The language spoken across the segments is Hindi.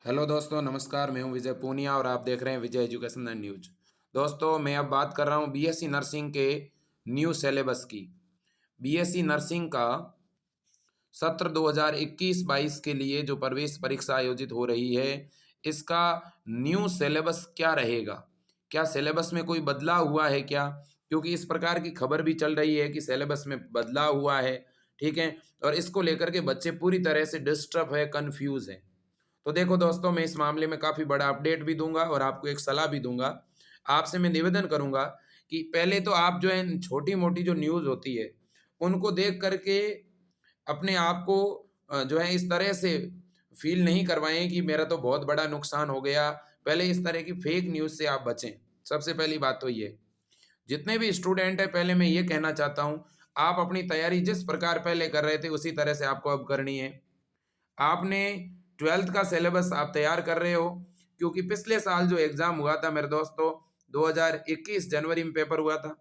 हेलो दोस्तों, नमस्कार। मैं हूं विजय पूनिया और आप देख रहे हैं विजय एजुकेशन एंड न्यूज। दोस्तों, मैं अब बात कर रहा हूं बीएससी नर्सिंग के न्यू सिलेबस की। बीएससी नर्सिंग का सत्र 2021-22 के लिए जो प्रवेश परीक्षा आयोजित हो रही है, इसका न्यू सिलेबस क्या रहेगा? क्या सिलेबस में कोई बदलाव हुआ है क्या? क्योंकि इस प्रकार की खबर भी चल रही है कि सिलेबस में बदलाव हुआ है, ठीक है? और इसको लेकर के बच्चे पूरी तरह से डिस्टर्ब है, कन्फ्यूज़ हैं। तो देखो दोस्तों, मैं इस मामले में काफ़ी बड़ा अपडेट भी दूंगा और आपको एक सलाह भी दूंगा। आपसे मैं निवेदन करूंगा कि पहले तो आप जो है छोटी मोटी जो न्यूज़ होती है उनको देख करके अपने आप को जो है इस तरह से फील नहीं करवाएं कि मेरा तो बहुत बड़ा नुकसान हो गया। पहले इस तरह की फेक न्यूज़ से आप बचें। सबसे पहली बात तो ये, जितने भी स्टूडेंट हैं, पहले मैं ये कहना चाहता हूँ, आप अपनी तैयारी जिस प्रकार पहले कर रहे थे उसी तरह से आपको अब करनी है। आपने 12th का सिलेबस आप तैयार कर रहे हो, क्योंकि पिछले साल जो एग्ज़ाम हुआ था मेरे दोस्तों, 2021 जनवरी में पेपर हुआ था।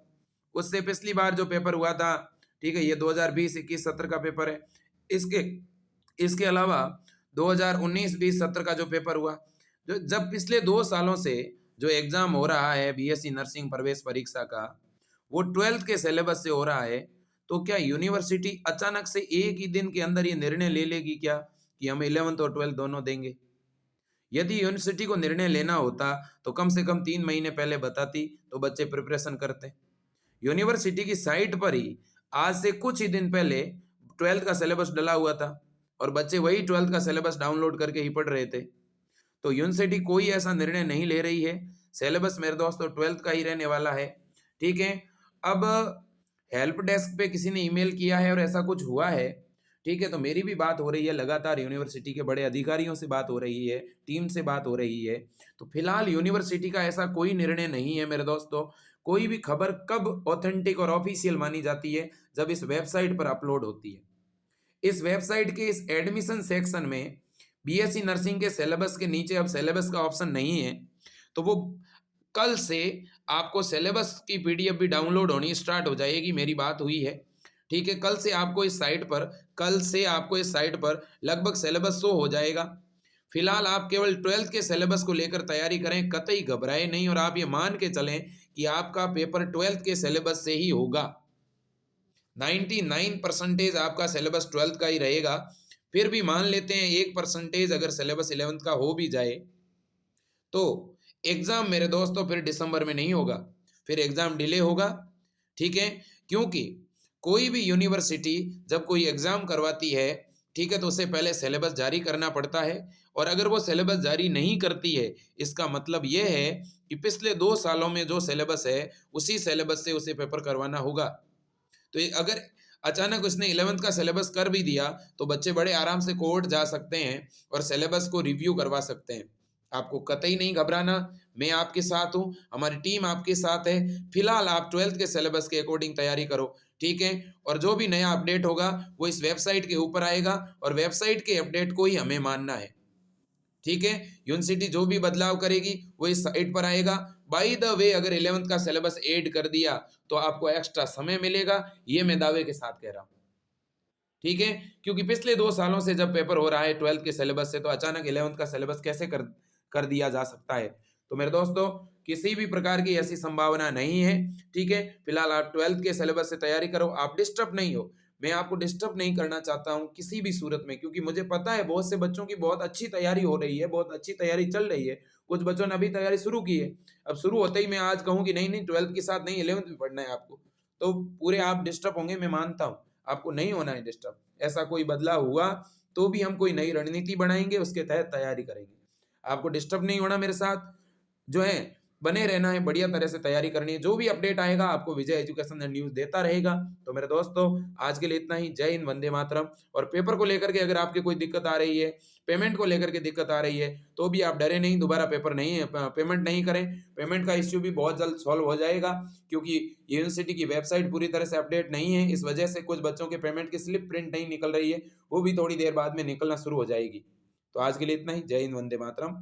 उससे पिछली बार जो पेपर हुआ था, ठीक है, ये 2020-21 सत्र का पेपर है। इसके इसके अलावा 2019-20 सत्र का जो पेपर हुआ, जो जब पिछले 2 सालों से जो एग्ज़ाम हो रहा है बीएससी नर्सिंग प्रवेश परीक्षा का, वो 12th के सिलेबस से हो रहा है, तो क्या यूनिवर्सिटी अचानक से एक ही दिन के अंदर ये निर्णय ले लेगी क्या कि हम 11th और 12th दोनों देंगे? यदि यूनिवर्सिटी को निर्णय लेना होता तो कम से कम 3 महीने पहले बताती, तो बच्चे प्रिपरेशन करते। यूनिवर्सिटी की साइट पर ही आज से कुछ ही दिन पहले 12th का सिलेबस डला हुआ था और बच्चे वही 12th का सिलेबस डाउनलोड करके ही पढ़ रहे थे। तो यूनिवर्सिटी कोई ऐसा निर्णय नहीं ले रही है। सिलेबस मेरे दोस्तों 12th का ही रहने वाला है, ठीक है? अब हेल्प डेस्क पे किसी ने ईमेल किया है और ऐसा कुछ हुआ है, ठीक है? तो मेरी भी बात हो रही है, लगातार यूनिवर्सिटी के बड़े अधिकारियों से बात हो रही है, टीम से बात हो रही है। तो फिलहाल यूनिवर्सिटी का ऐसा कोई निर्णय नहीं है मेरे दोस्तों। कोई भी खबर कब ऑथेंटिक और ऑफिशियल मानी जाती है? जब इस वेबसाइट पर अपलोड होती है। इस वेबसाइट के इस एडमिशन सेक्शन में बीएससी नर्सिंग के सिलेबस के नीचे अब सिलेबस का ऑप्शन नहीं है, तो वो कल से आपको सिलेबस की पीडीएफ भी डाउनलोड होनी स्टार्ट हो जाएगी। मेरी बात हुई है, ठीक है? कल से आपको इस साइट पर लगभग सिलेबस शो हो जाएगा। फिलहाल आप केवल 12th के सिलेबस को लेकर तैयारी करें, कतई घबराए नहीं, और आप ये मान के चलें कि आपका पेपर 12th के सिलेबस से ही होगा। 99% आपका सिलेबस 12th का ही रहेगा। फिर भी मान लेते हैं 1% अगर सिलेबस 11th का हो भी जाए, तो एग्ज़ाम मेरे दोस्तों फिर दिसंबर में नहीं होगा, फिर एग्ज़ाम डिले होगा, ठीक है? क्योंकि कोई भी यूनिवर्सिटी जब कोई एग्ज़ाम करवाती है, ठीक है, तो उससे पहले सिलेबस जारी करना पड़ता है, और अगर वो सिलेबस जारी नहीं करती है, इसका मतलब ये है कि पिछले 2 सालों में जो सिलेबस है, उसी सिलेबस से उसे पेपर करवाना होगा। तो ये अगर अचानक उसने 11th का सिलेबस कर भी दिया, तो बच्चे बड़े आराम से कोर्ट जा सकते हैं और सिलेबस को रिव्यू करवा सकते हैं। आपको कतई नहीं घबराना, मैं आपके साथ हूँ, हमारी टीम आपके साथ है। फिलहाल आप 12th के सिलेबस के अकॉर्डिंग तैयारी करो, ठीक है? और जो भी नया अपडेट होगा वो इस वेबसाइट के ऊपर आएगा, और वेबसाइट के अपडेट को ही हमें मानना है, ठीक है? यूनिवर्सिटी जो भी बदलाव करेगी वो इस साइट पर आएगा। बाय द वे, अगर 11th का सिलेबस ऐड कर दिया तो आपको एक्स्ट्रा समय मिलेगा, ये मैं दावे के साथ कह रहा हूँ, ठीक है? क्योंकि पिछले 2 सालों से जब पेपर हो रहा है 12th के सिलेबस से, तो अचानक 11th का सिलेबस कैसे कर कर दिया जा सकता है? तो मेरे दोस्तों, किसी भी प्रकार की ऐसी संभावना नहीं है, ठीक है? फिलहाल आप 12th के सिलेबस से तैयारी करो, आप डिस्टर्ब नहीं हो। मैं आपको डिस्टर्ब नहीं करना चाहता हूँ किसी भी सूरत में, क्योंकि मुझे पता है बहुत से बच्चों की बहुत अच्छी तैयारी हो रही है, बहुत अच्छी तैयारी चल रही है। कुछ बच्चों ने अभी तैयारी शुरू की है। अब शुरू होते ही मैं आज कहूँ कि नहीं, नहीं 12th के साथ नहीं 11th भी पढ़ना है आपको, तो पूरे आप डिस्टर्ब होंगे, मैं मानता हूँ। आपको नहीं होना है डिस्टर्ब। ऐसा कोई बदलाव हुआ तो भी हम कोई नई रणनीति बनाएँगे, उसके तहत तैयारी करेंगे। आपको डिस्टर्ब नहीं होना, मेरे साथ जो है बने रहना है, बढ़िया तरह से तैयारी करनी है। जो भी अपडेट आएगा आपको विजय एजुकेशन एंड न्यूज़ देता रहेगा। तो मेरे दोस्तों, आज के लिए इतना ही। जय हिंद, वंदे मातरम। और पेपर को लेकर के अगर आपकी कोई दिक्कत आ रही है, पेमेंट को लेकर के दिक्कत आ रही है, तो भी आप डरे नहीं, दोबारा पेपर नहीं पेमेंट नहीं करें। पेमेंट का इश्यू भी बहुत जल्द सॉल्व हो जाएगा, क्योंकि यूनिवर्सिटी की वेबसाइट पूरी तरह से अपडेट नहीं है। इस वजह से कुछ बच्चों के पेमेंट की स्लिप प्रिंट नहीं निकल रही है, वो भी थोड़ी देर बाद में निकलना शुरू हो जाएगी। तो आज के लिए इतना ही। जय हिंद, वंदे मातरम।